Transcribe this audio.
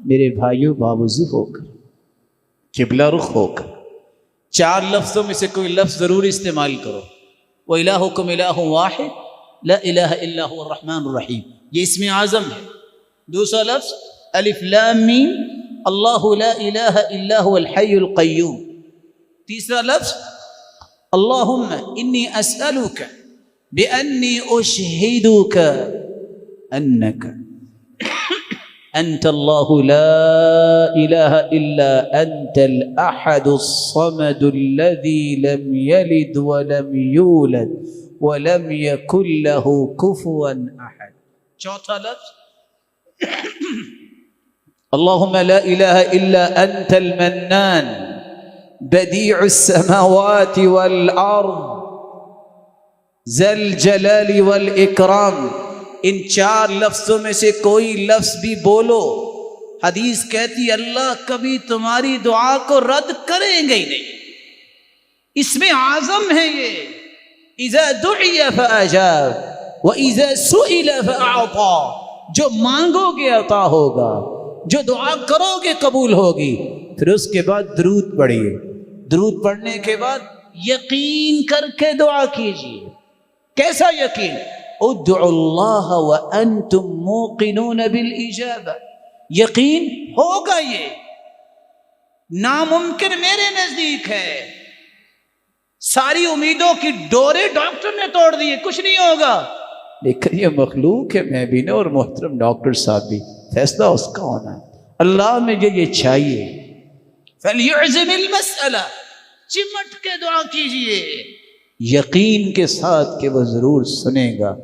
میرے بھائیوں باوضو ہو کر، قبلہ رخ ہو کر 4 لفظوں میں سے کوئی لفظ ضرور استعمال کرو۔ وَإِلَٰهُكُمْ إِلَٰهٌ وَاحِدٌ لَا إِلَٰهَ إِلَّا هُوَ الرَّحْمَٰنُ الرَّحِيمُ، یہ اسم اعظم ہے۔ دوسرا لفظ الف لام میم اللہ لا الہ الا هو الحی القیوم۔ تیسرا لفظ اللہم انی اسألک بأنی اشہدک انک انت اللہ لا الہ الا انت الاحد الصمد الذی لم یلد ولم یولد ولم یکن له کفوا احد۔ چوتھا لفظ اللہم لا الہ الا انت المنان بدیع السماوات والارض ذی الجلال والاکرام۔ ان 4 لفظوں میں سے کوئی لفظ بھی بولو، حدیث کہتی اللہ کبھی تمہاری دعا کو رد کریں گے ہی نہیں۔ اس میں اعظم ہے یہ، اذا دعی فاجاب واذا سئل فاعطا، جو مانگو گے عطا ہوگا، جو دعا کرو گے قبول ہوگی۔ پھر اس کے بعد درود پڑھیے، درود پڑھنے کے بعد یقین کر کے دعا کیجیے۔ کیسا یقین؟ ادعوا اللہ وانتم موقنون بالاجابہ، یقین ہوگا، یہ ناممکن میرے نزدیک ہے۔ ساری امیدوں کی ڈورے ڈاکٹر نے توڑ دی، کچھ نہیں ہوگا، لیکن یہ مخلوق ہے، میں بھی نہ اور محترم ڈاکٹر صاحب بھی، فیصلہ اس کا ہونا ہے۔ اللہ مجھے یہ چاہیے، فَلْيُعْزِمِ الْمَسْأَلَةَ، چمٹ کے دعا کیجئے، یقین کے ساتھ کہ وہ ضرور سنے گا۔